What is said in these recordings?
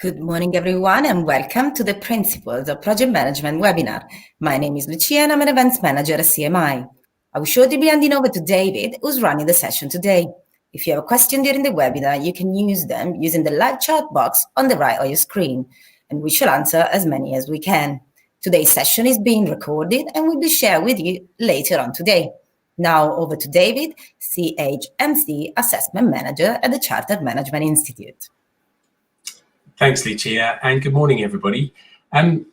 Good morning, everyone, and welcome to the Principles of Project Management webinar. My name is Lucia, and I'm an events manager at CMI. I will shortly be handing over to David, who's running the session today. If you have a question during the webinar, you can use them using the live chat box on the right of your screen, and we shall answer as many as we can. Today's session is being recorded and will be shared with you later on today. Now over to David, CHMC Assessment Manager at the Chartered Management Institute. Thanks, Lucia, and good morning, everybody.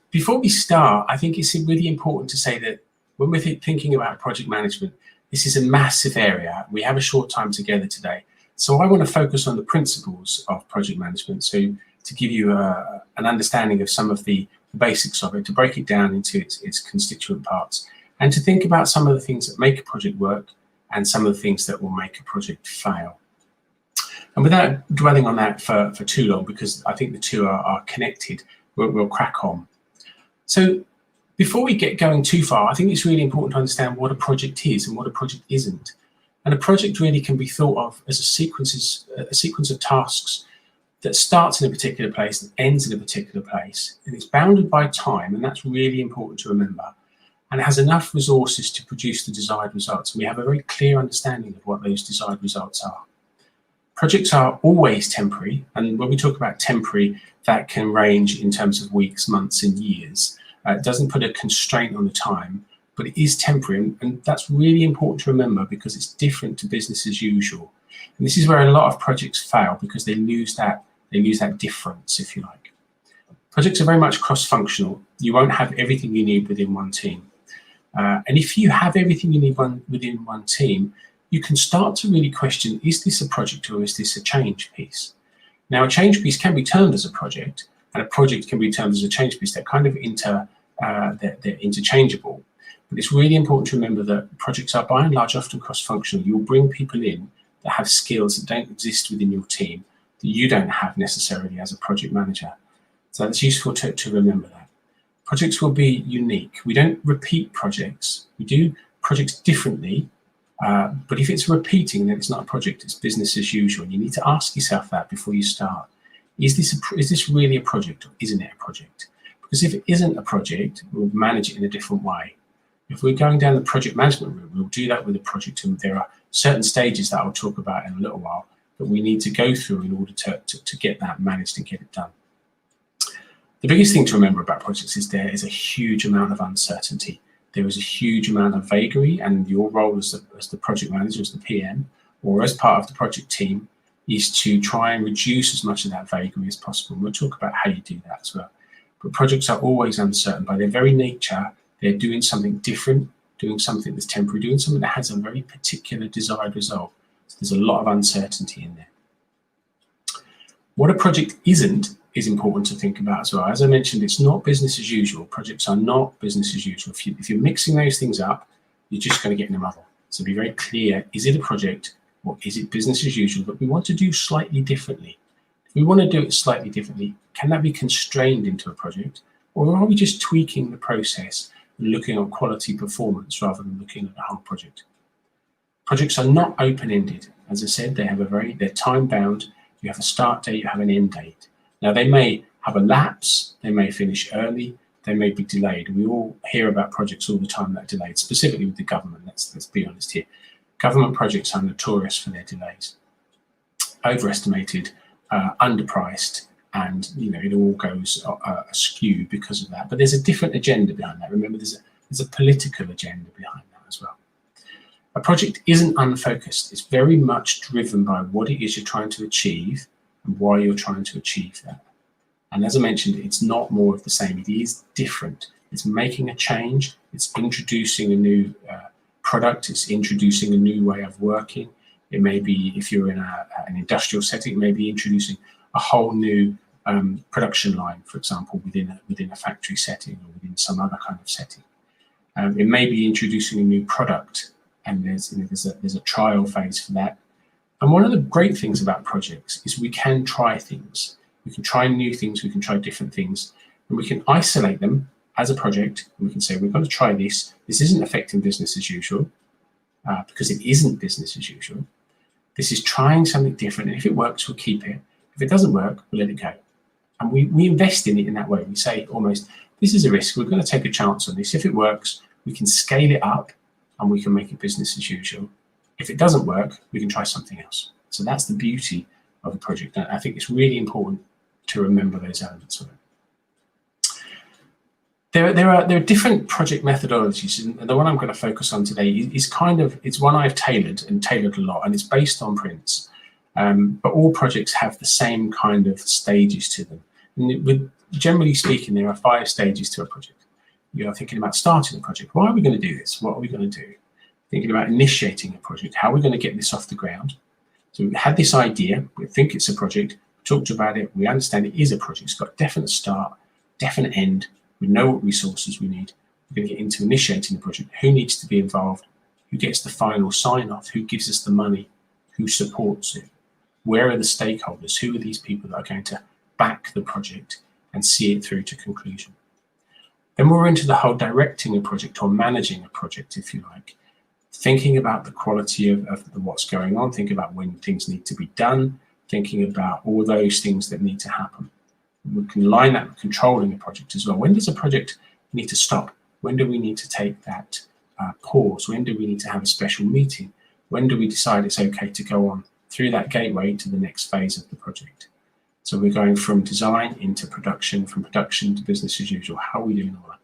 Before we start, I think it's really important to say that when we're thinking about project management, this is a massive area. We have a short time together today. So I want to focus on the principles of project management. So to give you an understanding of some of the basics of it, to break it down into its constituent parts, and to think about some of the things that make a project work and some of the things that will make a project fail. And without dwelling on that for too long, because I think the two are connected, we'll crack on. So before we get going too far, I think it's really important to understand what a project is and what a project isn't. And a project really can be thought of as a sequence of tasks that starts in a particular place and ends in a particular place. And it's bounded by time, and that's really important to remember. And it has enough resources to produce the desired results. We have a very clear understanding of what those desired results are. Projects are always temporary, and when we talk about temporary, that can range in terms of weeks, months, and years. It doesn't put a constraint on the time, but it is temporary, and that's really important to remember because it's different to business as usual. And this is where a lot of projects fail because they lose that difference, if you like. Projects are very much cross-functional. You won't have everything you need within one team. And if you have everything you need within one team, you can start to really question, is this a project or is this a change piece? Now, a change piece can be termed as a project, and a project can be termed as a change piece. They're kind of they're interchangeable. But it's really important to remember that projects are by and large often cross-functional. You'll bring people in that have skills that don't exist within your team that you don't have necessarily as a project manager. So it's useful to remember that. Projects will be unique. We don't repeat projects. We do projects differently. But if it's repeating, then it's not a project, it's business as usual. You need to ask yourself that before you start. Is this really a project or isn't it a project? Because if it isn't a project, we'll manage it in a different way. If we're going down the project management route, we'll do that with a project, and there are certain stages that I'll talk about in a little while that we need to go through in order to get that managed and get it done. The biggest thing to remember about projects is there is a huge amount of uncertainty. There is a huge amount of vagary, and your role as the project manager, as the PM, or as part of the project team, is to try and reduce as much of that vagary as possible. We'll talk about how you do that as well. But projects are always uncertain. By their very nature, they're doing something different, doing something that's temporary, doing something that has a very particular desired result. So there's a lot of uncertainty in there. What a project isn't is important to think about as well. As I mentioned, it's not business as usual. Projects are not business as usual. If you're mixing those things up, you're just going to get in a muddle. So be very clear, is it a project or is it business as usual that we want to do slightly differently? If we want to do it slightly differently, can that be constrained into a project? Or are we just tweaking the process and looking at quality performance rather than looking at the whole project? Projects are not open-ended. As I said, they're time-bound. You have a start date, you have an end date. Now, they may have a lapse, they may finish early, they may be delayed. We all hear about projects all the time that are delayed, specifically with the government. Let's be honest here. Government projects are notorious for their delays. Overestimated, underpriced, and it all goes askew because of that. But there's a different agenda behind that. Remember, there's a political agenda behind that as well. A project isn't unfocused. It's very much driven by what it is you're trying to achieve and why you're trying to achieve that. And as I mentioned, it's not more of the same. It is different. It's making a change. It's introducing a new product. It's introducing a new way of working. It may be, if you're in an industrial setting, it may be introducing a whole new production line, for example, within a factory setting or within some other kind of setting. It may be introducing a new product, and there's a trial phase for that. And one of the great things about projects is we can try things. We can try new things, we can try different things, and we can isolate them as a project, and we can say, we're going to try this. This isn't affecting business as usual, because it isn't business as usual. This is trying something different, and if it works, we'll keep it. If it doesn't work, we'll let it go. And we invest in it in that way. We say almost, this is a risk. We're going to take a chance on this. If it works, we can scale it up and we can make it business as usual. If it doesn't work, we can try something else. So that's the beauty of a project. And I think it's really important to remember those elements of it. There are different project methodologies, and the one I'm going to focus on today it's one I've tailored a lot, and it's based on Prince. But all projects have the same kind of stages to them. And generally speaking, there are 5 stages to a project. You're thinking about starting a project. Why are we going to do this? What are we going to do? Thinking about initiating a project. How are we going to get this off the ground? So we had this idea. We think it's a project. We talked about it. We understand it is a project. It's got a definite start, definite end. We know what resources we need. We're going to get into initiating the project. Who needs to be involved? Who gets the final sign-off? Who gives us the money? Who supports it? Where are the stakeholders? Who are these people that are going to back the project and see it through to conclusion? Then we're into the whole directing a project or managing a project, if you like. Thinking about the quality of what's going on, thinking about when things need to be done, thinking about all those things that need to happen. We can line that with controlling a project as well. When does a project need to stop? When do we need to take that pause? When do we need to have a special meeting? When do we decide it's okay to go on through that gateway to the next phase of the project? So we're going from design into production, from production to business as usual. How are we doing all that?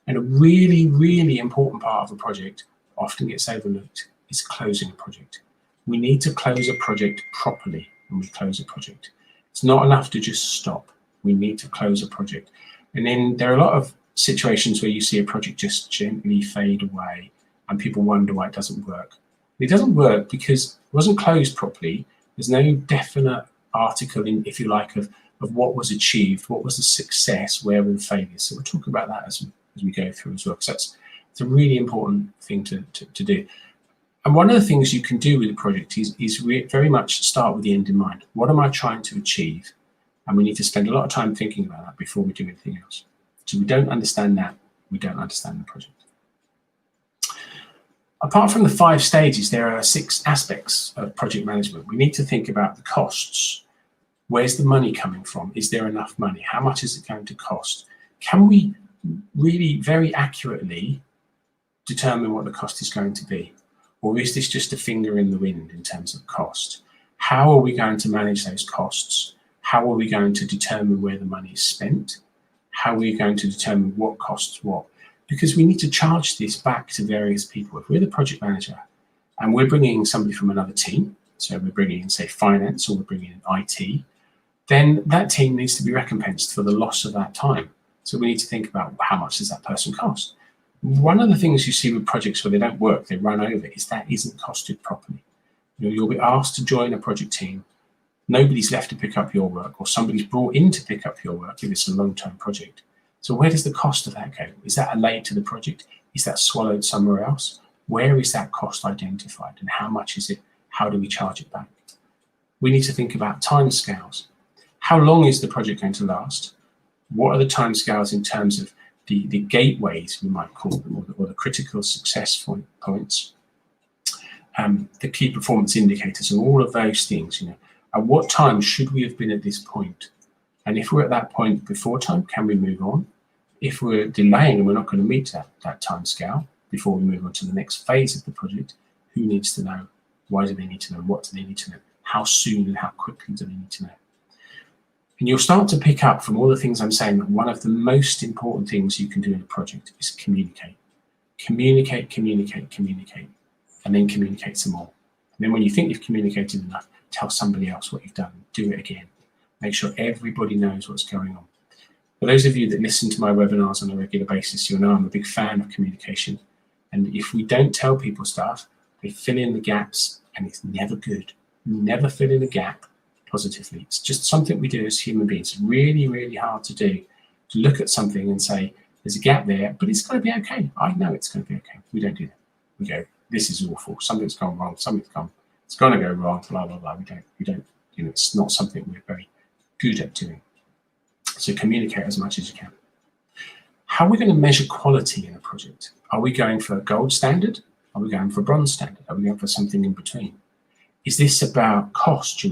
And a really, really important part of a project often gets overlooked is closing a project. We need to close a project properly when we close a project. It's not enough to just stop. We need to close a project. And then there are a lot of situations where you see a project just gently fade away and people wonder why it doesn't work. It doesn't work because it wasn't closed properly. There's no definite article in, if you like, of what was achieved, what was the success, where were the failures. So we'll talk about that as we go through as well, because it's a really important thing to do. And one of the things you can do with a project is very much start with the end in mind. What am I trying to achieve? And we need to spend a lot of time thinking about that before we do anything else. So we don't understand that, we don't understand the project. Apart from the 5 stages, there are 6 aspects of project management. We need to think about the costs. Where's the money coming from? Is there enough money? How much is it going to cost? Can we really very accurately determine what the cost is going to be? Or is this just a finger in the wind in terms of cost? How are we going to manage those costs? How are we going to determine where the money is spent? How are we going to determine what costs what? Because we need to charge this back to various people. If we're the project manager and we're bringing in somebody from another team, so we're bringing in, say, finance, or we're bringing in IT, then that team needs to be recompensed for the loss of that time. So we need to think about how much does that person cost? One of the things you see with projects where they don't work, they run over, is that isn't costed properly. You'll be asked to join a project team. Nobody's left to pick up your work, or somebody's brought in to pick up your work if it's a long-term project. So where does the cost of that go? Is that allayed to the project? Is that swallowed somewhere else? Where is that cost identified, and how much is it? How do we charge it back? We need to think about timescales. How long is the project going to last? What are the timescales in terms of the gateways, we might call them, or the critical success points, the key performance indicators, and all of those things? At what time should we have been at this point? And if we're at that point before time, can we move on? If we're delaying and we're not going to meet that time scale before we move on to the next phase of the project, who needs to know? Why do they need to know? What do they need to know? How soon and how quickly do they need to know? And you'll start to pick up from all the things I'm saying that one of the most important things you can do in a project is communicate. Communicate, communicate, communicate, and then communicate some more. And then when you think you've communicated enough, tell somebody else what you've done. Do it again. Make sure everybody knows what's going on. For those of you that listen to my webinars on a regular basis, you'll know I'm a big fan of communication. And if we don't tell people stuff, they fill in the gaps, and it's never good. Never fill in a gap positively. It's just something we do as human beings. It's really, really hard to do, to look at something and say, there's a gap there, but it's going to be okay. I know it's going to be okay. We don't do that. We go, this is awful. Something's gone wrong. It's going to go wrong, blah, blah, blah. We don't, it's not something we're very good at doing. So communicate as much as you can. How are we going to measure quality in a project? Are we going for a gold standard? Are we going for a bronze standard? Are we going for something in between? Is this about cost?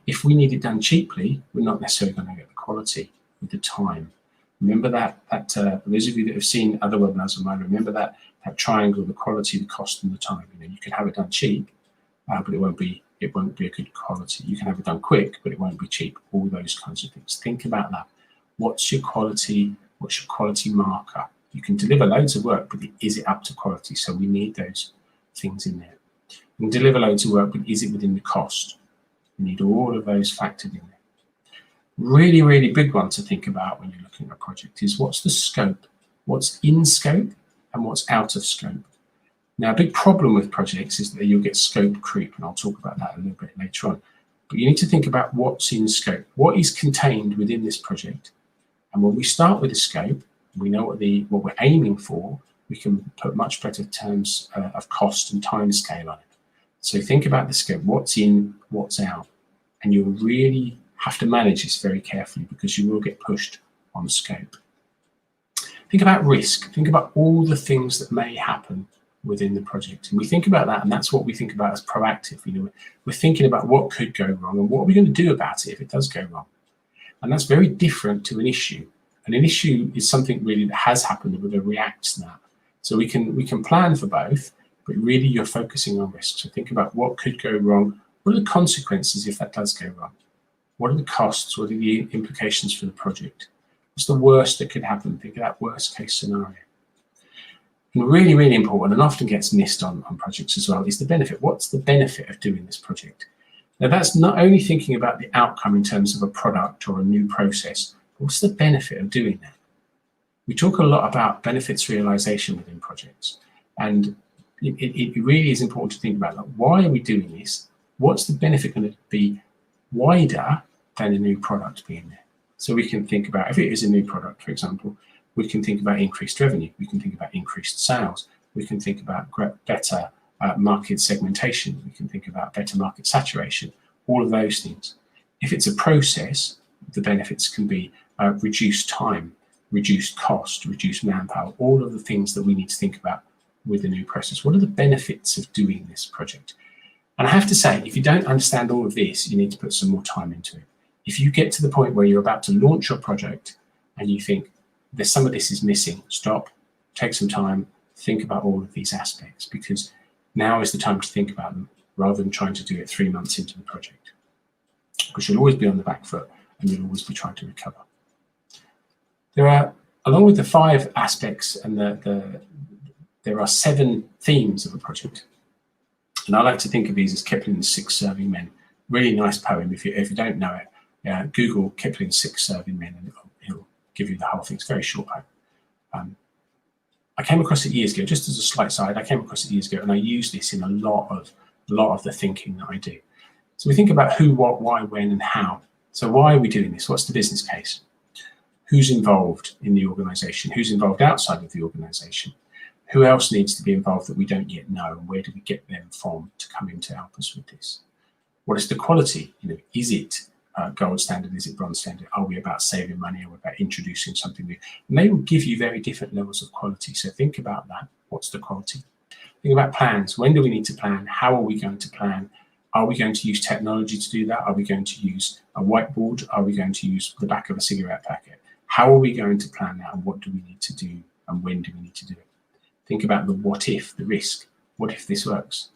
If we need it done cheaply, we're not necessarily going to get the quality. with the time. Remember that for those of you that have seen other webinars of mine, remember that triangle, the quality, the cost, and the time. You can have it done cheap, but it won't be a good quality. You can have it done quick, but it won't be cheap. All those kinds of things. Think about that. What's your quality? What's your quality marker? You can deliver loads of work, but is it up to quality? So we need those things in there. You can deliver loads of work, but is it within the cost? We need all of those factored in there. Really, really big one to think about when you're looking at a project is what's the scope? What's in scope and what's out of scope? Now, a big problem with projects is that you'll get scope creep, and I'll talk about that a little bit later on. But you need to think about what's in scope, what is contained within this project. And when we start with a scope, we know what we're aiming for, we can put much better terms of cost and time scale on it. So think about the scope, what's in, what's out. And you'll really have to manage this very carefully because you will get pushed on scope. Think about risk. Think about all the things that may happen within the project. And we think about that, and that's what we think about as proactive. We're thinking about what could go wrong and what are we going to do about it if it does go wrong. And that's very different to an issue. And an issue is something really that has happened and we're going to react to that. So we can plan for both, but really you're focusing on risk. So think about what could go wrong. What are the consequences if that does go wrong? What are the costs? What are the implications for the project? What's the worst that could happen? Think of that worst case scenario. And really, really important, and often gets missed on projects as well, is the benefit. What's the benefit of doing this project? Now, that's not only thinking about the outcome in terms of a product or a new process, but what's the benefit of doing that? We talk a lot about benefits realization within projects, and it really is important to think about, like, why are we doing this? What's the benefit going to be wider than a new product being there? So we can think about, if it is a new product, for example, we can think about increased revenue. We can think about increased sales. We can think about better market segmentation. We can think about better market saturation, all of those things. If it's a process, the benefits can be reduced time, reduced cost, reduced manpower, all of the things that we need to think about with a new process. What are the benefits of doing this project? And I have to say, if you don't understand all of this, you need to put some more time into it. If you get to the point where you're about to launch your project and you think, there's some of this is missing, stop, take some time, think about all of these aspects, because now is the time to think about them rather than trying to do it 3 months into the project. Because you'll always be on the back foot and you'll always be trying to recover. There are, along with the 5 aspects, and there are 7 themes of a project. And I like to think of these as Kipling's 6 Serving Men. Really nice poem. If you don't know it, Google Kipling's 6 Serving Men and it'll give you the whole thing. It's a very short poem. I came across it years ago, just as a slight side. I came across it years ago, and I use this in a lot of the thinking that I do. So we think about who, what, why, when, and how. So why are we doing this? What's the business case? Who's involved in the organisation? Who's involved outside of the organisation? Who else needs to be involved that we don't yet know? And where do we get them from to come in to help us with this? What is the quality? Is it gold standard? Is it bronze standard? Are we about saving money? Are we about introducing something new? And they will give you very different levels of quality. So think about that. What's the quality? Think about plans. When do we need to plan? How are we going to plan? Are we going to use technology to do that? Are we going to use a whiteboard? Are we going to use the back of a cigarette packet? How are we going to plan that? And what do we need to do? And when do we need to do it? Think about the what if, the risk. What if this works?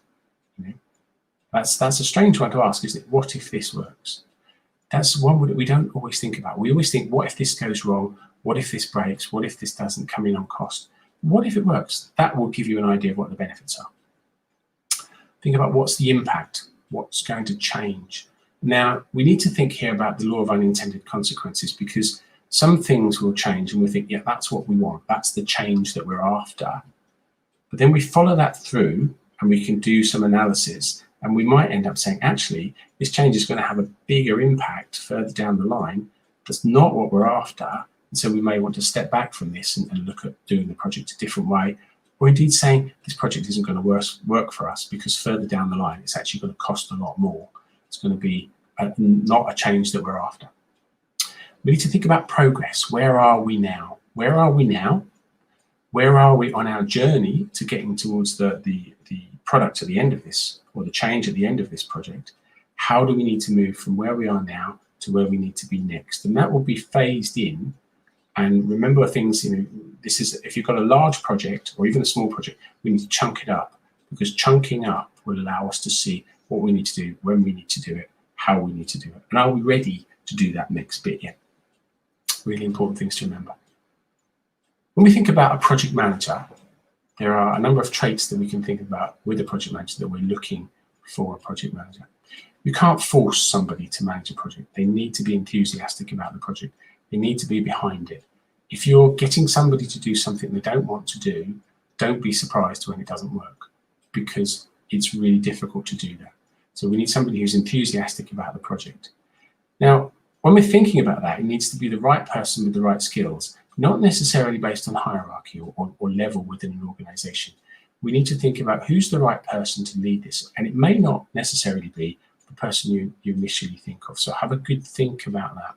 That's a strange one to ask, isn't it? What if this works? That's one that we don't always think about. We always think, what if this goes wrong? What if this breaks? What if this doesn't come in on cost? What if it works? That will give you an idea of what the benefits are. Think about what's the impact, what's going to change. Now, we need to think here about the law of unintended consequences, because some things will change and we think, yeah, that's what we want. That's the change that we're after. But then we follow that through and we can do some analysis, and we might end up saying, actually, this change is going to have a bigger impact further down the line. That's not what we're after. And so we may want to step back from this and look at doing the project a different way, or indeed saying this project isn't going to work for us because further down the line, it's actually going to cost a lot more. It's going to be not a change that we're after. We need to think about progress. Where are we now? Where are we now? Where are we on our journey to getting towards the product at the end of this, or the change at the end of this project? How do we need to move from where we are now to where we need to be next. And that will be phased in. And remember things, this is, if you've got a large project or even a small project, we need to chunk it up, because chunking up will allow us to see what we need to do, when we need to do it, how we need to do it. And are we ready to do that next bit yet? Really important things to remember. When we think about a project manager, there are a number of traits that we can think about with a project manager that we're looking for a project manager. You can't force somebody to manage a project. They need to be enthusiastic about the project. They need to be behind it. If you're getting somebody to do something they don't want to do, don't be surprised when it doesn't work, because it's really difficult to do that. So we need somebody who's enthusiastic about the project. Now, when we're thinking about that, it needs to be the right person with the right skills, not necessarily based on hierarchy or level within an organization. We need to think about who's the right person to lead this. And it may not necessarily be the person you initially think of. So have a good think about that.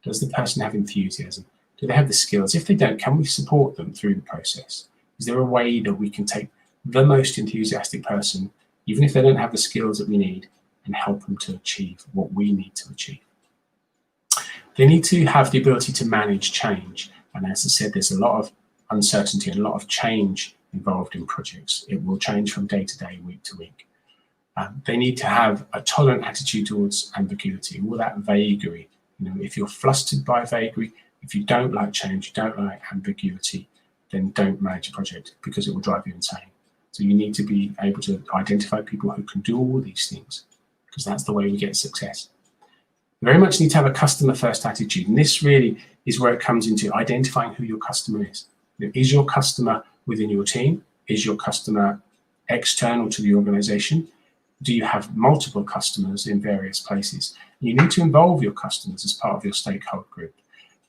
Does the person have enthusiasm? Do they have the skills? If they don't, can we support them through the process? Is there a way that we can take the most enthusiastic person, even if they don't have the skills that we need, and help them to achieve what we need to achieve? They need to have the ability to manage change. And as I said, there's a lot of uncertainty and a lot of change involved in projects. It will change from day to day, week to week. They need to have a tolerant attitude towards ambiguity, all that vagary. If you're flustered by vagary, if you don't like change, you don't like ambiguity, then don't manage a project, because it will drive you insane. So you need to be able to identify people who can do all these things, because that's the way we get success. You very much need to have a customer first attitude. And this really is where it comes into identifying who your customer is. Is your customer within your team? Is your customer external to the organization? Do you have multiple customers in various places? You need to involve your customers as part of your stakeholder group.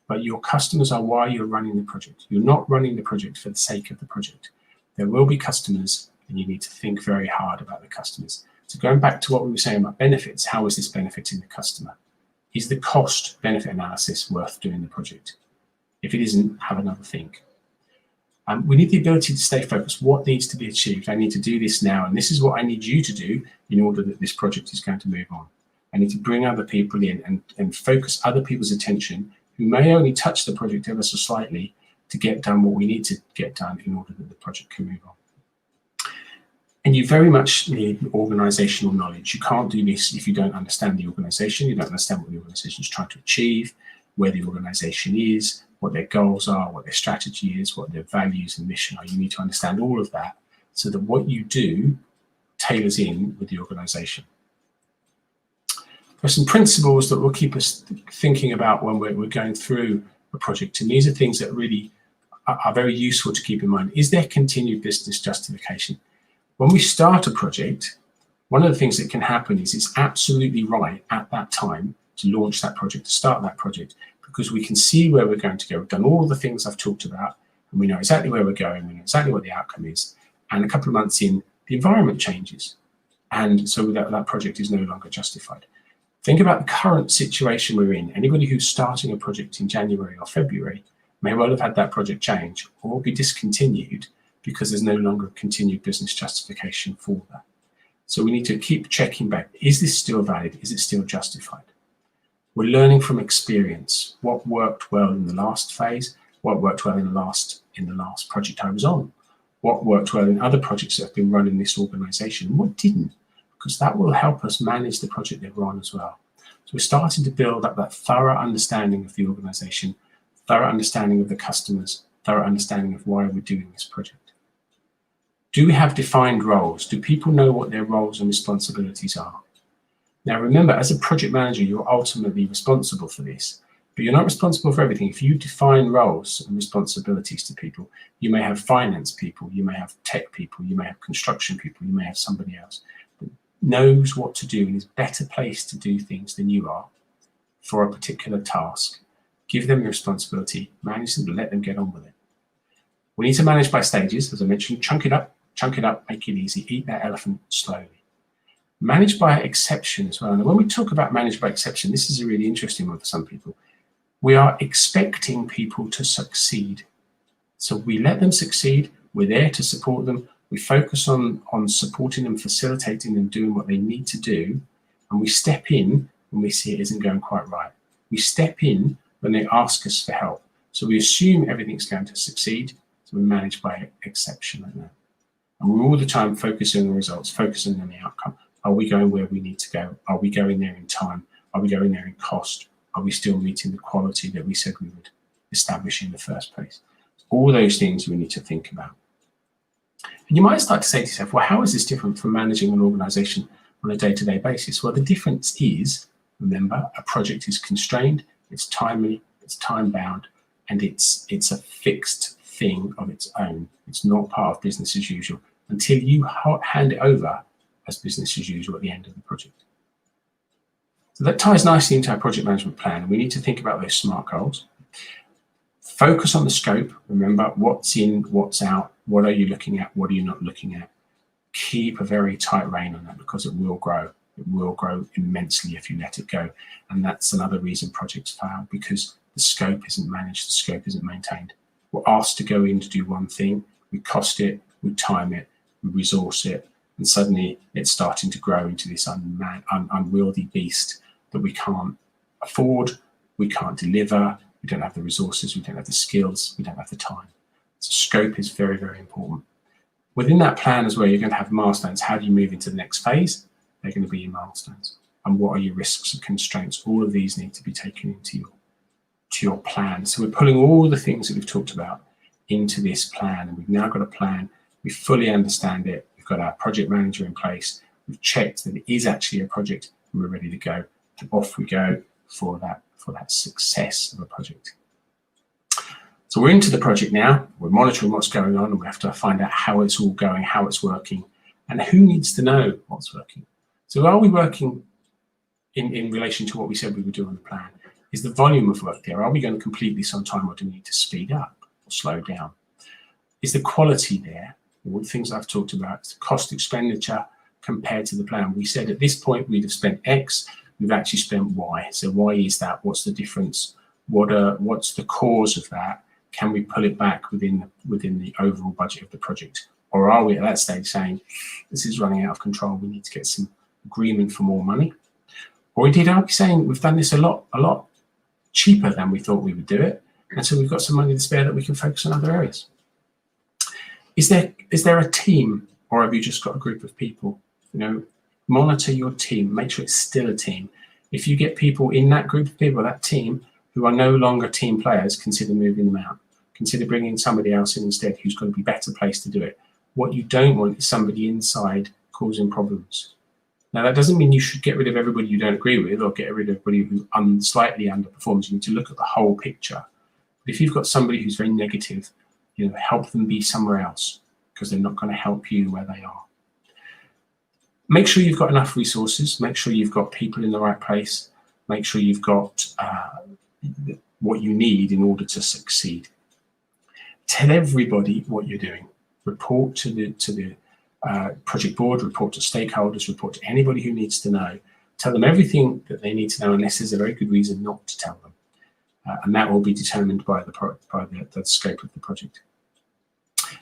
But your customers are why you're running the project. You're not running the project for the sake of the project. There will be customers, and you need to think very hard about the customers. So going back to what we were saying about benefits, how is this benefiting the customer? Is the cost benefit analysis worth doing the project? If it isn't, have another think. We need the ability to stay focused. What needs to be achieved? I need to do this now, and this is what I need you to do in order that this project is going to move on. I need to bring other people in and focus other people's attention who may only touch the project ever so slightly to get done what we need to get done in order that the project can move on. And you very much need organizational knowledge. You can't do this if you don't understand the organization, you don't understand what the organization is trying to achieve, where the organization is, what their goals are, what their strategy is, what their values and mission are. You need to understand all of that so that what you do tailors in with the organization. There are some principles that will keep us thinking about when we're going through a project, and these are things that really are very useful to keep in mind. Is there continued business justification? When we start a project, one of the things that can happen is it's absolutely right at that time to launch that project, to start that project, because we can see where we're going to go. We've done all the things I've talked about, and we know exactly where we're going, we know exactly what the outcome is. And a couple of months in, the environment changes. And so that project is no longer justified. Think about the current situation we're in. Anybody who's starting a project in January or February may well have had that project change or be discontinued because there's no longer continued business justification for that. So we need to keep checking back. Is this still valid? Is it still justified? We're learning from experience. What worked well in the last phase? What worked well in the last project I was on? What worked well in other projects that have been run in this organization? What didn't? Because that will help us manage the project that we're on as well. So we're starting to build up that thorough understanding of the organization, thorough understanding of the customers, thorough understanding of why we're doing this project. Do we have defined roles? Do people know what their roles and responsibilities are? Now remember, as a project manager, you're ultimately responsible for this, but you're not responsible for everything. If you define roles and responsibilities to people, you may have finance people, you may have tech people, you may have construction people, you may have somebody else that knows what to do and is better placed to do things than you are for a particular task. Give them the responsibility, manage them, let them get on with it. We need to manage by stages, as I mentioned. Chunk it up, make it easy, eat that elephant slowly. Manage by exception as well. And when we talk about manage by exception, this is a really interesting one for some people. We are expecting people to succeed. So we let them succeed, we're there to support them, we focus on supporting them, facilitating them, doing what they need to do, and we step in when we see it isn't going quite right. We step in when they ask us for help. So we assume everything's going to succeed, so we manage by exception like that. And we're all the time focusing on the results, focusing on the outcome. Are we going where we need to go? Are we going there in time? Are we going there in cost? Are we still meeting the quality that we said we would establish in the first place? All those things we need to think about. And you might start to say to yourself, well, how is this different from managing an organization on a day-to-day basis? Well, the difference is, remember, a project is constrained, it's timely, it's time-bound, and it's a fixed thing of its own. It's not part of business as usual until you hand it over as business as usual at the end of the project. So that ties nicely into our project management plan, and we need to think about those SMART goals. Focus on the scope. Remember, what's in, what's out, what are you looking at, what are you not looking at. Keep a very tight rein on that because it will grow. It will grow immensely if you let it go. And that's another reason projects fail, because the scope isn't managed, the scope isn't maintained. We're asked to go in to do one thing, we cost it, we time it, we resource it, and suddenly it's starting to grow into this unwieldy beast that we can't afford, we can't deliver, we don't have the resources, we don't have the skills, we don't have the time. So scope is very, very important. Within that plan as well, you're going to have milestones. How do you move into the next phase? They're going to be your milestones. And what are your risks and constraints? All of these need to be taken into your plan. So we're pulling all the things that we've talked about into this plan, and we've now got a plan. We fully understand it. We've got our project manager in place. We've checked that it is actually a project, and we're ready to go. And off we go for that success of a project. So we're into the project now. We're monitoring what's going on, and we have to find out how it's all going, how it's working, and who needs to know what's working. So are we working in relation to what we said we would do on the plan? Is the volume of work there? Are we going completely on time, or do we need to speed up or slow down? Is the quality there? All the things I've talked about, is the cost expenditure compared to the plan. We said at this point we'd have spent X, we've actually spent Y. So why is that? What's the difference? What's the cause of that? Can we pull it back within the overall budget of the project? Or are we at that stage saying, this is running out of control, we need to get some agreement for more money? Or indeed, are we saying we've done this a lot cheaper than we thought we would do it, and so we've got some money to spare that we can focus on other areas? Is there a team, or have you just got a group of people? Monitor your team, make sure it's still a team. If you get people in that group of people, that team, who are no longer team players, consider moving them out. Consider bringing somebody else in instead who's going to be better placed to do it. What you don't want is somebody inside causing problems. Now, that doesn't mean you should get rid of everybody you don't agree with or get rid of everybody who slightly underperforms. You need to look at the whole picture. But if you've got somebody who's very negative, help them be somewhere else, because they're not going to help you where they are. Make sure you've got enough resources. Make sure you've got people in the right place. Make sure you've got what you need in order to succeed. Tell everybody what you're doing. Report to the project board, report to stakeholders, report to anybody who needs to know. Tell them everything that they need to know, unless there's a very good reason not to tell them. And that will be determined by the scope of the project.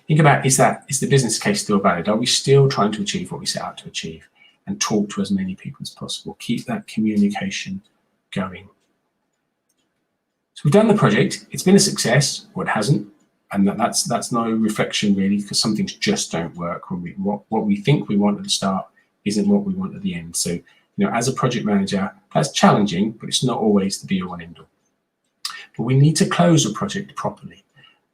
Think about, is the business case still valid? Are we still trying to achieve what we set out to achieve? And talk to as many people as possible. Keep that communication going. So we've done the project. It's been a success, or it hasn't. And that's no reflection really, because some things just don't work. What we think we want at the start isn't what we want at the end. So, as a project manager, that's challenging, but it's not always the be all and end all. But we need to close a project properly.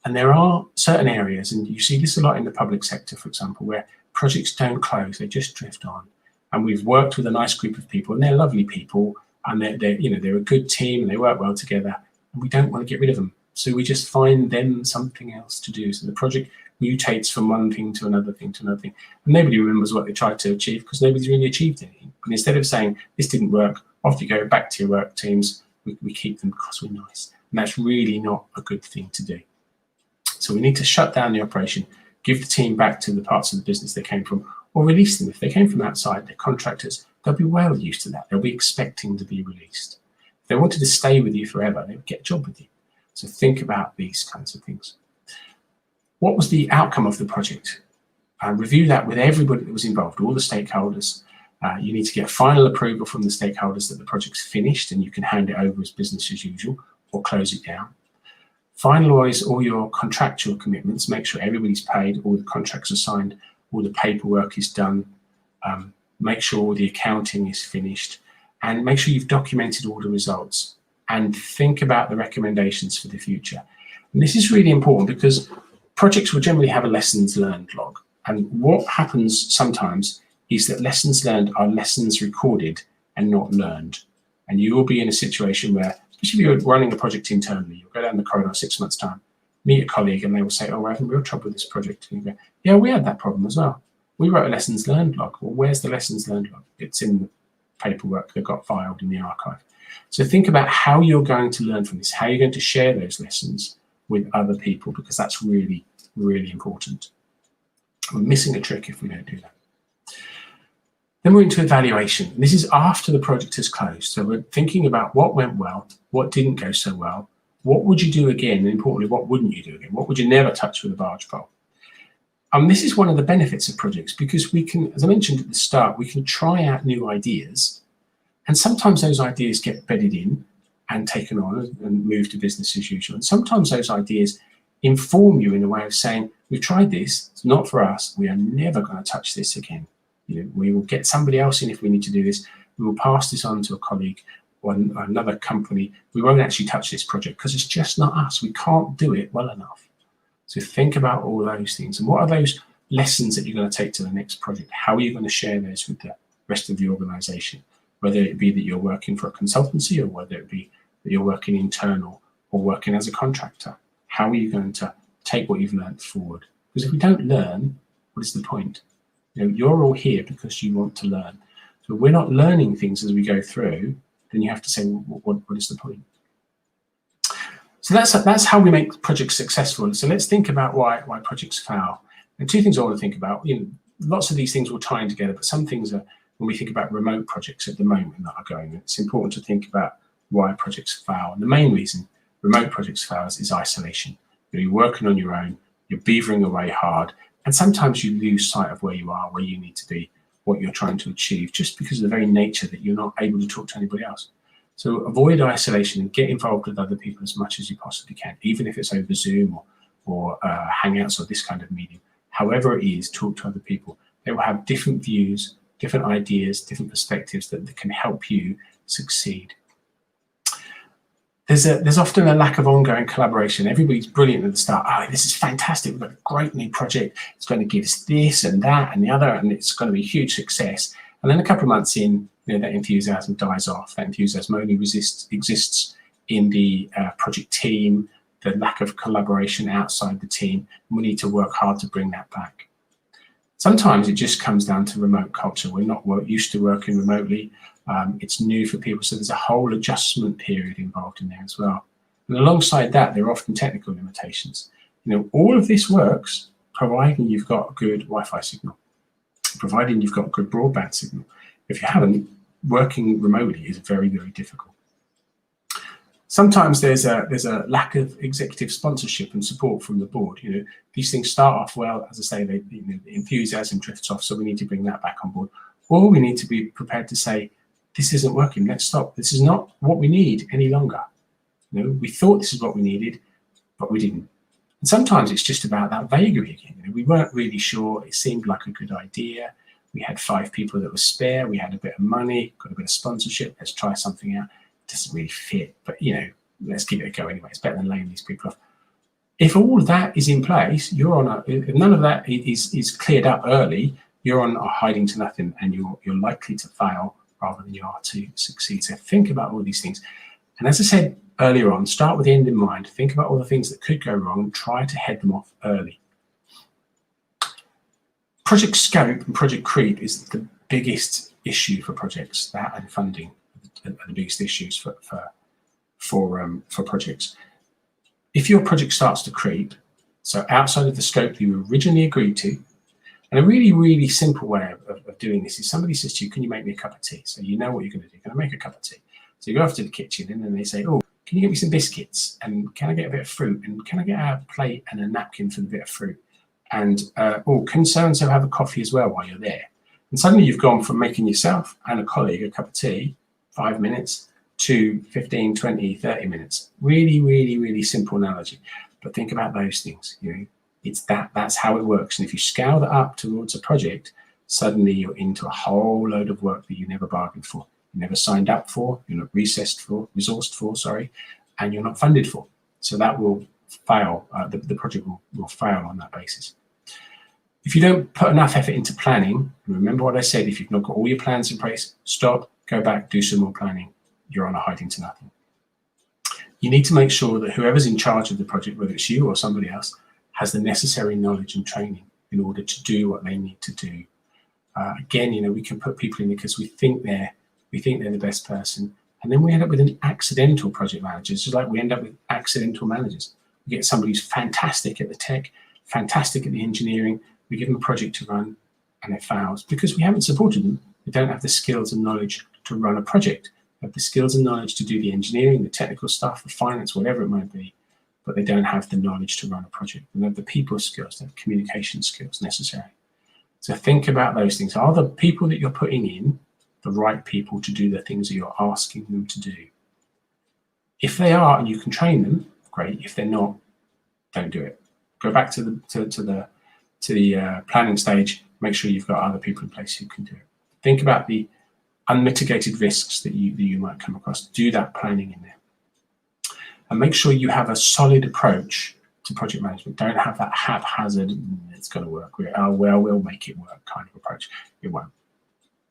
And there are certain areas, and you see this a lot in the public sector, for example, where projects don't close, they just drift on. And we've worked with a nice group of people, and they're lovely people, and they're a good team, and they work well together, and we don't want to get rid of them. So we just find them something else to do. So the project mutates from one thing to another thing to another thing. And nobody remembers what they tried to achieve, because nobody's really achieved anything. But instead of saying, this didn't work, off you go, back to your work teams, we keep them because we're nice. And that's really not a good thing to do. So we need to shut down the operation, give the team back to the parts of the business they came from, or release them. If they came from outside, they're contractors, they'll be well used to that. They'll be expecting to be released. If they wanted to stay with you forever, they would get a job with you. So think about these kinds of things. What was the outcome of the project? Review that with everybody that was involved, all the stakeholders. You need to get final approval from the stakeholders that the project's finished and you can hand it over as business as usual or close it down. Finalise all your contractual commitments, make sure everybody's paid, all the contracts are signed, all the paperwork is done, make sure all the accounting is finished, and make sure you've documented all the results and think about the recommendations for the future. And this is really important because projects will generally have a lessons learned log. And what happens sometimes is that lessons learned are lessons recorded and not learned. And you will be in a situation where, especially if you're running a project internally, you'll go down the corridor 6 months' time, meet a colleague, and they will say, oh, we're having real trouble with this project. And you go, yeah, we had that problem as well. We wrote a lessons learned log. Well, where's the lessons learned log? It's in the paperwork that got filed in the archive. So think about how you're going to learn from this, how you're going to share those lessons with other people, because that's really, really important. We're missing a trick if we don't do that. Then we're into evaluation. This is after the project has closed. So we're thinking about what went well, what didn't go so well, what would you do again, and importantly, what wouldn't you do again? What would you never touch with a barge pole? This is one of the benefits of projects, because we can, as I mentioned at the start, we can try out new ideas, and sometimes those ideas get bedded in and taken on and moved to business as usual. And sometimes those ideas inform you in a way of saying, we've tried this, it's not for us, we are never going to touch this again. You know, we will get somebody else in if we need to do this, we will pass this on to a colleague or another company. We won't actually touch this project because it's just not us, we can't do it well enough. So think about all those things, and what are those lessons that you're going to take to the next project? How are you going to share those with the rest of the organization? Whether it be that you're working for a consultancy, or whether it be that you're working internal or working as a contractor. How are you going to take what you've learned forward? Because if we don't learn, what is the point? You know, you're all here because you want to learn. So if we're not learning things as we go through, then you have to say, well, what is the point? So that's how we make projects successful. So let's think about why projects fail. And two things I want to think about. You know, lots of these things will tie in together, but some things are, when we think about remote projects at the moment that are going, it's important to think about why projects fail. And the main reason remote projects fail is isolation. You're working on your own, you're beavering away hard, and sometimes you lose sight of where you are, where you need to be, what you're trying to achieve, just because of the very nature that you're not able to talk to anybody else. So avoid isolation and get involved with other people as much as you possibly can, even if it's over Zoom or Hangouts or this kind of medium. However it is, talk to other people. They will have different views, different ideas, different perspectives that can help you succeed. There's often a lack of ongoing collaboration. Everybody's brilliant at the start. Oh, this is fantastic. We've got a great new project. It's going to give us this and that and the other, and it's going to be a huge success. And then a couple of months in, you know, that enthusiasm dies off. That enthusiasm only exists in the project team, the lack of collaboration outside the team. We need to work hard to bring that back. Sometimes it just comes down to remote culture. We're not used to working remotely. It's new for people, so there's a whole adjustment period involved in there as well. And alongside that, there are often technical limitations. You know, all of this works providing you've got a good Wi-Fi signal, providing you've got good broadband signal. If you haven't, working remotely is very, very difficult. Sometimes there's a lack of executive sponsorship and support from the board. You know, these things start off well, as I say, the enthusiasm drifts off, so we need to bring that back on board. Or we need to be prepared to say, this isn't working, let's stop. This is not what we need any longer. You know, we thought this is what we needed, but we didn't. And sometimes it's just about that vagary again. You know, we weren't really sure, it seemed like a good idea. We had 5 people that were spare, we had a bit of money, got a bit of sponsorship, let's try something out. It doesn't really fit, but you know, let's give it a go anyway. It's better than laying these people off. If all of that is in place, you're on if none of that is cleared up early, you're on a hiding to nothing, and you're likely to fail rather than you are to succeed. So think about all these things. And as I said earlier on, start with the end in mind. Think about all the things that could go wrong and try to head them off early. Project scope and project creep is the biggest issue for projects. That and funding are the biggest issues for projects. If your project starts to creep, so outside of the scope that you originally agreed to, and a really, really simple way of doing this is somebody says to you, can you make me a cup of tea? So you know what you're going to do. Can I make a cup of tea? So you go off to the kitchen and then they say, oh, can you get me some biscuits? And can I get a bit of fruit? And can I get a plate and a napkin for the bit of fruit? And, oh, can so-and-so have a coffee as well while you're there? And suddenly you've gone from making yourself and a colleague a cup of tea, 5 minutes, to 15, 20, 30 minutes. Really, really, really simple analogy. But think about those things. That's how it works. And if you scale that up towards a project, suddenly you're into a whole load of work that you never bargained for, you never signed up for, you're not resourced for, and you're not funded for. So that will fail. The project will fail on that basis. If you don't put enough effort into planning, remember what I said, if you've not got all your plans in place, stop, go back, do some more planning. You're on a hiding to nothing. You need to make sure that whoever's in charge of the project, whether it's you or somebody else, has the necessary knowledge and training in order to do what they need to do. Again, we can put people in because we think they're the best person, and then we end up with an accidental project manager. It's just like we end up with accidental managers. We get somebody who's fantastic at the tech, fantastic at the engineering. We give them a project to run, and it fails because we haven't supported them. They don't have the skills and knowledge to run a project. They have the skills and knowledge to do the engineering, the technical stuff, the finance, whatever it might be, but they don't have the knowledge to run a project. They don't have the people skills, the communication skills necessary. So think about those things. Are the people that you're putting in the right people to do the things that you're asking them to do? If they are and you can train them, great. If they're not, don't do it. Go back to the planning stage. Make sure you've got other people in place who can do it. Think about the unmitigated risks that you might come across. Do that planning in there. And make sure you have a solid approach to project management. Don't have that haphazard, it's going to work. We'll make it work kind of approach. It won't.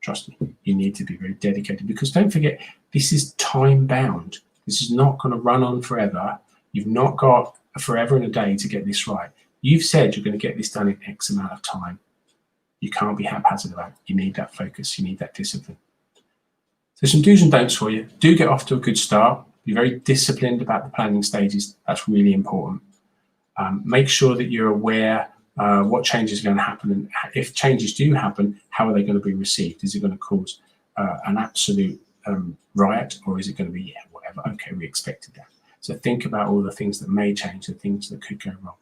Trust me. You need to be very dedicated, because don't forget, this is time bound. This is not going to run on forever. You've not got a forever and a day to get this right. You've said you're going to get this done in X amount of time. You can't be haphazard about it. You need that focus. You need that discipline. So some do's and don'ts for you. Do get off to a good start. Be very disciplined about the planning stages. That's really important. Make sure that you're aware what changes are going to happen, and if changes do happen, how are they going to be received? Is it going to cause an absolute riot, or is it going to be, whatever, okay, we expected that. So think about all the things that may change, the things that could go wrong.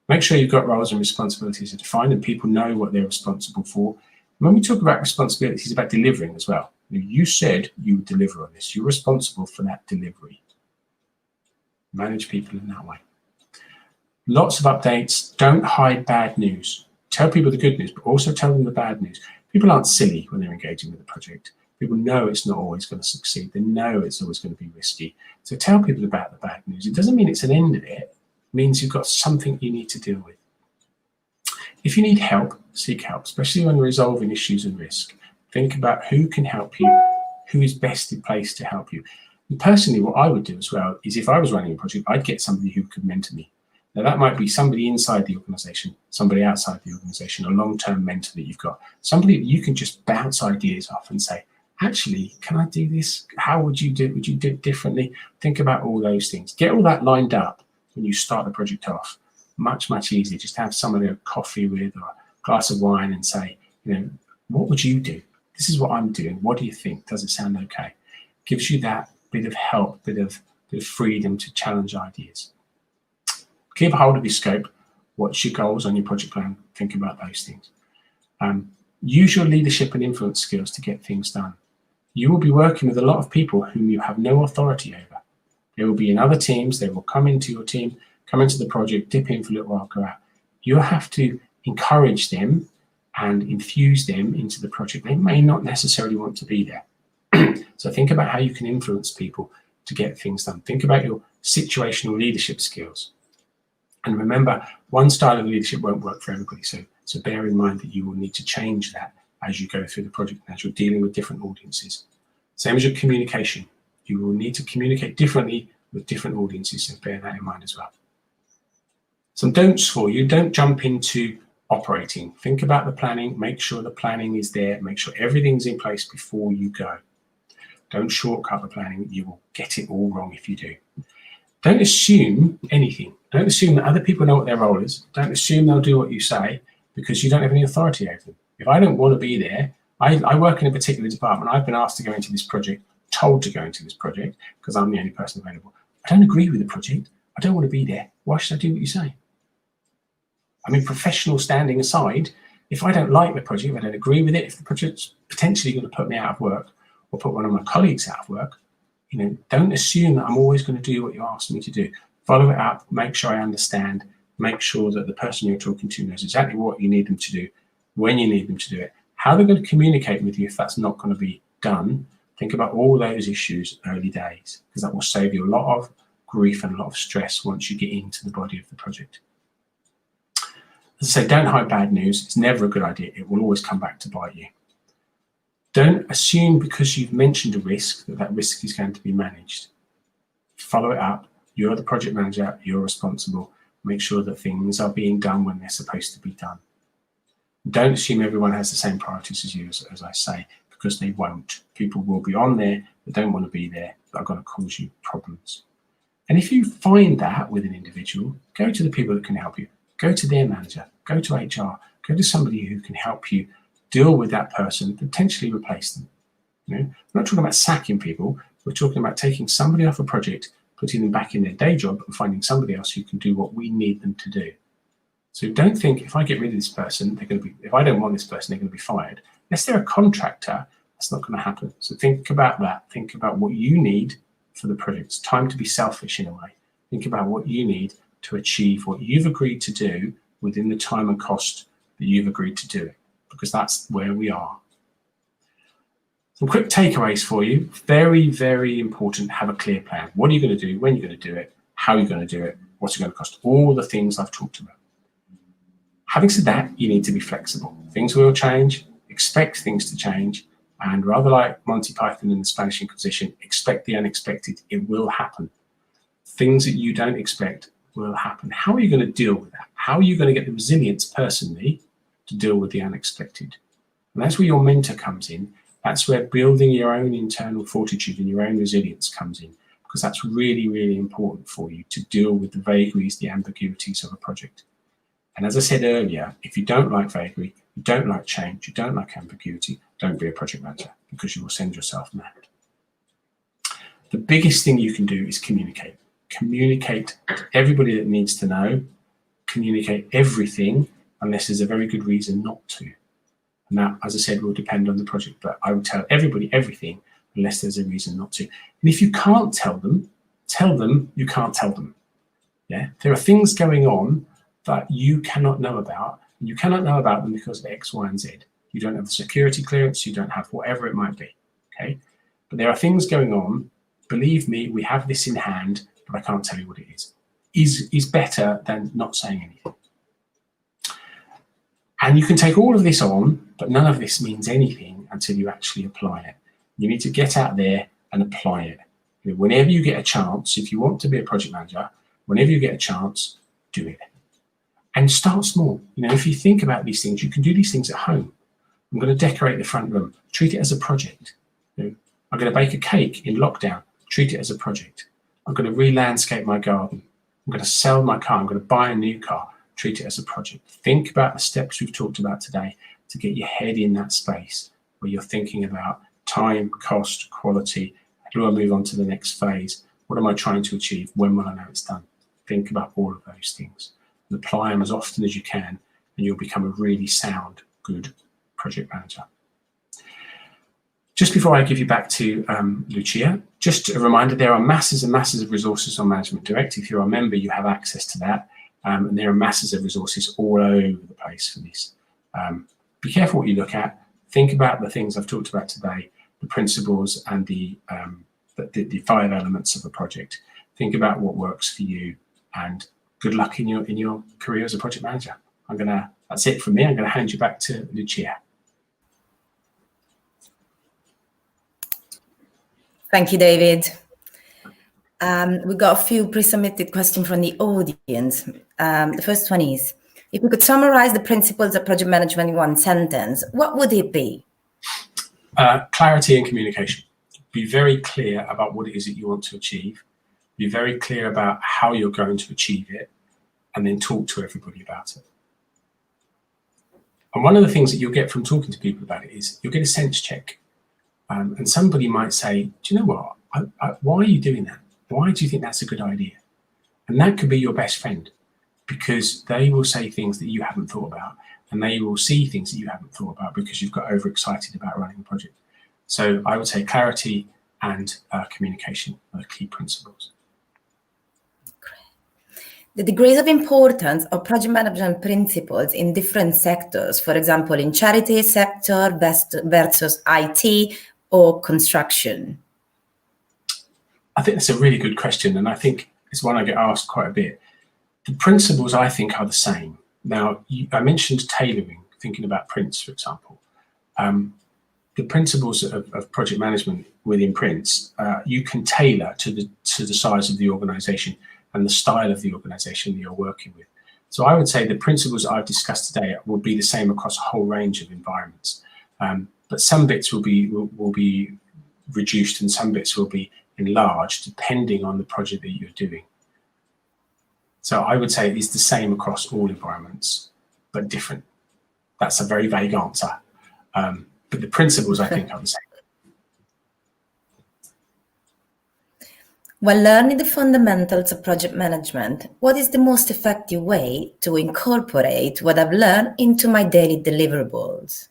Make sure you've got roles and responsibilities are defined and people know what they're responsible for. When we talk about responsibilities, it's about delivering as well. You said you would deliver on this. You're responsible for that delivery. Manage people in that way. Lots of updates. Don't hide bad news. Tell people the good news, but also tell them the bad news. People aren't silly when they're engaging with a project. People know it's not always going to succeed. They know it's always going to be risky. So tell people about the bad news. It doesn't mean it's an end of it. It means you've got something you need to deal with. If you need help, seek help, especially when resolving issues and risk. Think about who can help you, who is best in place to help you. And personally, what I would do as well is, if I was running a project, I'd get somebody who could mentor me. Now, that might be somebody inside the organization, somebody outside the organization, a long-term mentor that you've got, somebody that you can just bounce ideas off and say, actually, can I do this? How would you do it? Would you do it differently? Think about all those things. Get all that lined up when you start the project off. Much, much easier. Just have somebody a coffee with or a glass of wine and say, what would you do? This is what I'm doing. What do you think? Does it sound okay? Gives you that bit of help, bit of freedom to challenge ideas. Keep a hold of your scope. What's your goals on your project plan? Think about those things. Use your leadership and influence skills to get things done. You will be working with a lot of people whom you have no authority over. They will be in other teams. They will come into your team, come into the project, dip in for a little while, go out. You have to encourage them and infuse them into the project. They may not necessarily want to be there. So think about how you can influence people to get things done. Think about your situational leadership skills. And remember, one style of leadership won't work for everybody. So bear in mind that you will need to change that as you go through the project, as you're dealing with different audiences. Same as your communication. You will need to communicate differently with different audiences, so bear that in mind as well. Some don'ts for you. Don't jump into operating. Think about the planning. Make sure the planning is there. Make sure everything's in place before you go. Don't shortcut the planning. You will get it all wrong if you do. Don't assume anything. Don't assume that other people know what their role is. Don't assume they'll do what you say, because you don't have any authority over them. If I don't want to be there, I work in a particular department. I've been asked to go into this project, told to go into this project, because I'm the only person available. I don't agree with the project. I don't want to be there. Why should I do what you say? I mean, professional standing aside, If I don't like the project, if I don't agree with it, if the project's potentially going to put me out of work or put one of my colleagues out of work, don't assume that I'm always going to do what you asked me to do. Follow it up, make sure I understand, make sure that the person you're talking to knows exactly what you need them to do, when you need them to do it, how they're going to communicate with you if that's not going to be done. Think about all those issues early days, because that will save you a lot of grief and a lot of stress once you get into the body of the project. As I say, don't hide bad news. It's never a good idea. It will always come back to bite you. Don't assume because you've mentioned a risk that that risk is going to be managed. Follow it up. You're the project manager. You're responsible. Make sure that things are being done when they're supposed to be done. Don't assume everyone has the same priorities as you, as I say, because they won't. People will be on there that don't want to be there, that are going to cause you problems. And if you find that with an individual, go to the people that can help you. Go to their manager, go to HR, go to somebody who can help you deal with that person, potentially replace them. We're not talking about sacking people. We're talking about taking somebody off a project, putting them back in their day job and finding somebody else who can do what we need them to do. So don't think if I get rid of this person, they're going to be, if I don't want this person, they're going to be fired. Unless they're a contractor, that's not going to happen. So think about that. Think about what you need for the project. It's time to be selfish in a way. Think about what you need to achieve what you've agreed to do within the time and cost that you've agreed to do it, because that's where we are. Some quick takeaways for you. Very, very important. Have a clear plan. What are you going to do? When are you going to do it? How are you going to do it? What's it going to cost? All the things I've talked about. Having said that, you need to be flexible. Things will change. Expect things to change. And rather like Monty Python in the Spanish Inquisition, expect the unexpected. It will happen. Things that you don't expect will happen. How are you going to deal with that? How are you going to get the resilience personally to deal with the unexpected? And that's where your mentor comes in. That's where building your own internal fortitude and your own resilience comes in, because that's really, really important for you to deal with the vagaries, the ambiguities of a project. And as I said earlier, if you don't like vagary, you don't like change, you don't like ambiguity, don't be a project manager, because you will send yourself mad. The biggest thing you can do is communicate. Communicate to everybody that needs to know. Communicate everything unless there's a very good reason not to. And that, as I said, will depend on the project, but I would tell everybody everything unless there's a reason not to. And if you can't tell them you can't tell them. Yeah, there are things going on that you cannot know about, and you cannot know about them because of X, Y, and Z. You don't have the security clearance, you don't have whatever it might be, okay? But there are things going on. Believe me, we have this in hand, but I can't tell you what it is better than not saying anything. And you can take all of this on, but none of this means anything until you actually apply it. You need to get out there and apply it. Whenever you get a chance, if you want to be a project manager, whenever you get a chance, do it. And start small. If you think about these things, you can do these things at home. I'm going to decorate the front room. Treat it as a project. I'm going to bake a cake in lockdown. Treat it as a project. I'm going to re-landscape my garden. I'm going to sell my car. I'm going to buy a new car. Treat it as a project. Think about the steps we've talked about today to get your head in that space where you're thinking about time, cost, quality. How do I move on to the next phase? What am I trying to achieve? When will I know it's done? Think about all of those things and apply them as often as you can, and you'll become a really sound, good project manager. Just before I give you back to Lucia, just a reminder, there are masses and masses of resources on Management Direct. If you're a member, you have access to that. And there are masses of resources all over the place for this. Be careful what you look at. Think about the things I've talked about today, the principles and the 5 elements of a project. Think about what works for you, and good luck in your career as a project manager. That's it from me. I'm going to hand you back to Lucia. Thank you, David. We got a few pre-submitted questions from the audience. The first one is, if we could summarize the principles of project management in one sentence, what would it be? Clarity and communication. Be very clear about what it is that you want to achieve. Be very clear about how you're going to achieve it, and then talk to everybody about it. And one of the things that you'll get from talking to people about it is you'll get a sense check. And somebody might say, do you know what? Why are you doing that? Why do you think that's a good idea? And that could be your best friend, because they will say things that you haven't thought about. and they will see things that you haven't thought about because you've got overexcited about running a project. So I would say clarity and communication are the key principles. The degrees of importance of project management principles in different sectors, for example, in charity sector versus IT or construction? I think that's a really good question, and I think it's one I get asked quite a bit. The principles, I think, are the same. Now, I mentioned tailoring, thinking about Prince, for example. The principles of project management within Prince, you can tailor to the size of the organization and the style of the organization that you're working with. So I would say the principles I've discussed today will be the same across a whole range of environments. But some bits will be reduced and some bits will be enlarged depending on the project that you're doing. So I would say it's the same across all environments, but different. That's a very vague answer. But the principles, I think, are the same. When learning the fundamentals of project management, what is the most effective way to incorporate what I've learned into my daily deliverables?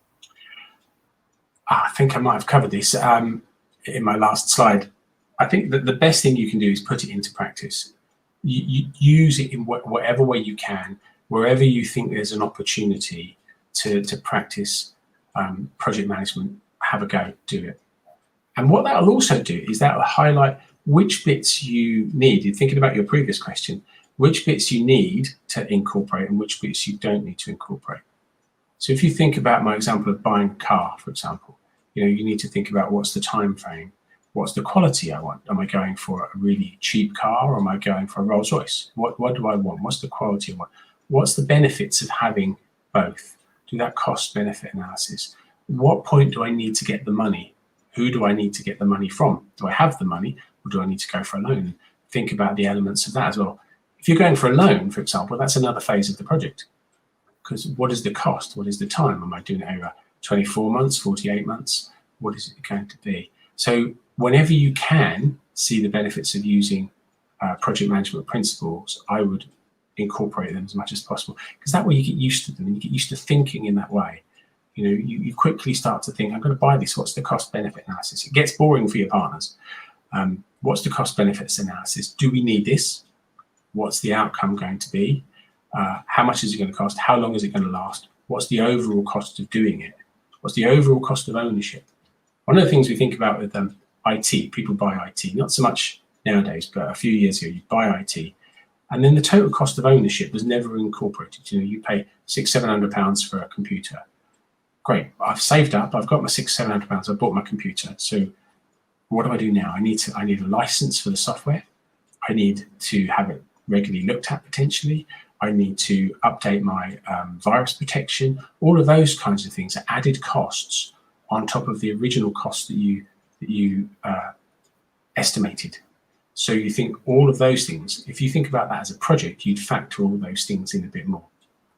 I think I might have covered this in my last slide. I think that the best thing you can do is put it into practice. You use it in whatever way you can, wherever you think there's an opportunity to practice project management, have a go, do it. And what that'll also do is that'll highlight which bits you need. You're thinking about your previous question, which bits you need to incorporate and which bits you don't need to incorporate. So if you think about my example of buying a car, for example, you need to think about what's the time frame, what's the quality I want. Am I going for a really cheap car or am I going for a Rolls Royce? What do I want? What's the quality I want? What's the benefits of having both? Do that cost benefit analysis. What point do I need to get the money? Who do I need to get the money from? Do I have the money or do I need to go for a loan? Think about the elements of that as well. If you're going for a loan, for example, that's another phase of the project. Because what is the cost? What is the time? Am I doing it over 24 months, 48 months? What is it going to be? So whenever you can see the benefits of using project management principles, I would incorporate them as much as possible, because that way you get used to them and you get used to thinking in that way. You quickly start to think, I'm going to buy this. What's the cost benefit analysis? It gets boring for your partners. What's the cost benefits analysis? Do we need this? What's the outcome going to be? How much is it going to cost? How long is it going to last? What's the overall cost of doing it? What's the overall cost of ownership? One of the things we think about with IT, people buy IT, not so much nowadays, but a few years ago, you buy IT, and then the total cost of ownership was never incorporated. You pay £600-700 for a computer. Great, I've saved up, I've got my £600-700, I've bought my computer. So what do I do now? I need a license for the software. I need to have it regularly looked at potentially. I need to update my virus protection. All of those kinds of things are added costs on top of the original cost that you estimated. So you think all of those things, if you think about that as a project, you'd factor all those things in a bit more.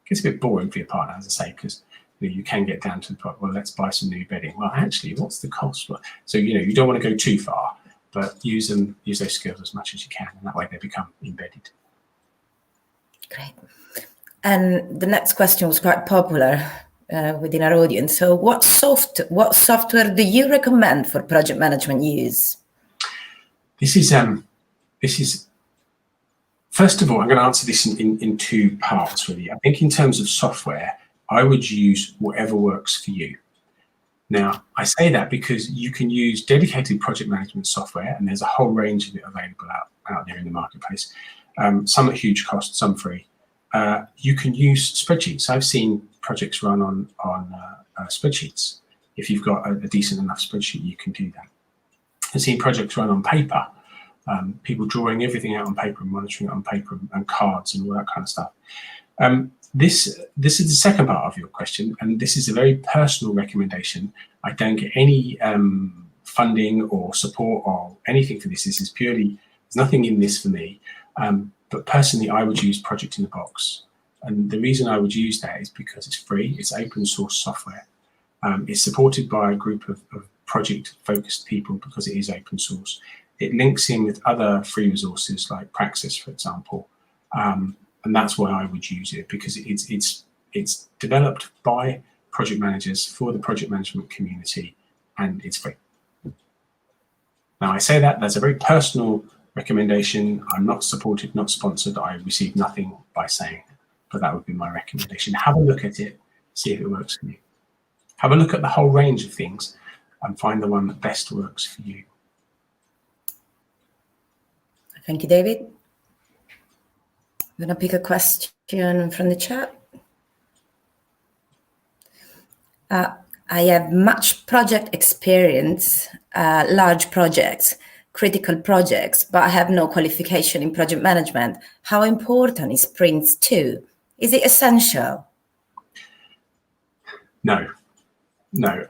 It gets a bit boring for your partner, as I say, because you can get down to the point, well, let's buy some new bedding. Well, actually, what's the cost? So, you don't want to go too far, but use those skills as much as you can, and that way they become embedded. Great. And the next question was quite popular within our audience. So what software do you recommend for project management use? This is first of all, I'm going to answer this in two parts, really. I think in terms of software, I would use whatever works for you. Now, I say that because you can use dedicated project management software, and there's a whole range of it available out there in the marketplace. Some at huge cost, some free. You can use spreadsheets. I've seen projects run on spreadsheets. If you've got a decent enough spreadsheet, you can do that. I've seen projects run on paper. People drawing everything out on paper and monitoring it on paper and cards and all that kind of stuff. This is the second part of your question, and this is a very personal recommendation. I don't get any funding or support or anything for this. This is purely, there's nothing in this for me. But personally, I would use Project in a Box. And the reason I would use that is because it's free, it's open source software. It's supported by a group of project-focused people because it is open source. It links in with other free resources like Praxis, for example. And that's why I would use it, because it's It's developed by project managers for the project management community, and it's free. Now, I say that that's a very personal recommendation. I'm not supported, not sponsored. I receive nothing by saying, but that would be my recommendation. Have a look at it, see if it works for you. Have a look at the whole range of things and find the one that best works for you. Thank you, David. I'm going to pick a question from the chat. I have much project experience, large projects, critical projects, but I have no qualification in project management. How important is Prince 2? Is it essential? No.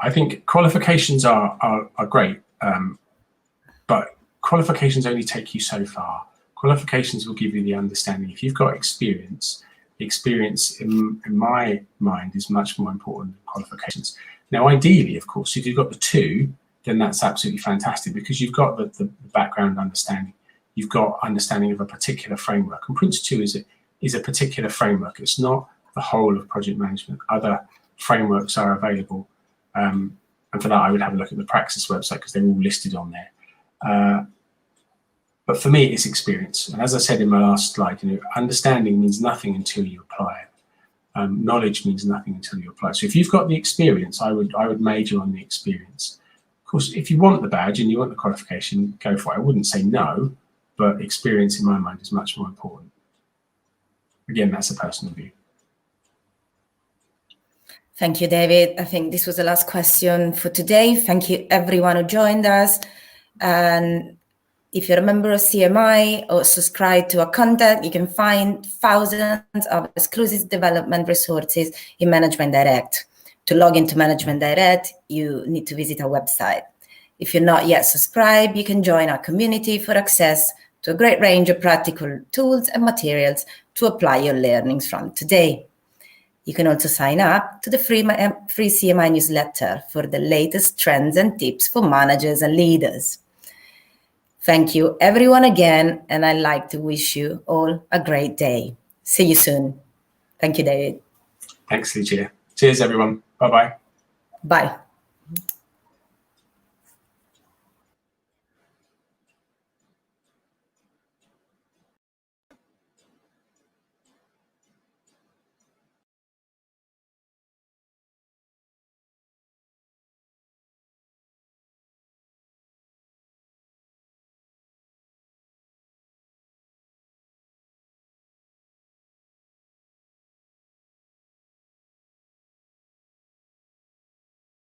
I think qualifications are great, but qualifications only take you so far. Qualifications will give you the understanding. If you've got experience in my mind is much more important than qualifications. Now, ideally, of course, if you've got the 2, then that's absolutely fantastic because you've got the background understanding. You've got understanding of a particular framework. And Prince 2 is a particular framework. It's not the whole of project management. Other frameworks are available. And for that, I would have a look at the Praxis website because they're all listed on there. But for me, it's experience. And as I said in my last slide, understanding means nothing until you apply it. Knowledge means nothing until you apply. So if you've got the experience, I would major on the experience. Of course, if you want the badge and you want the qualification, go for it. I wouldn't say no, but experience in my mind is much more important. Again, that's a personal view. Thank you, David. I think this was the last question for today. Thank you, everyone who joined us. And if you're a member of CMI or subscribe to our content, you can find thousands of exclusive development resources in Management Direct. To log into Management Direct, you need to visit our website. If you're not yet subscribed, you can join our community for access to a great range of practical tools and materials to apply your learnings from today. You can also sign up to the free CMI newsletter for the latest trends and tips for managers and leaders. Thank you, everyone, again, and I'd like to wish you all a great day. See you soon. Thank you, David. Thanks, Lucia. Cheers, everyone. Bye-bye. Bye.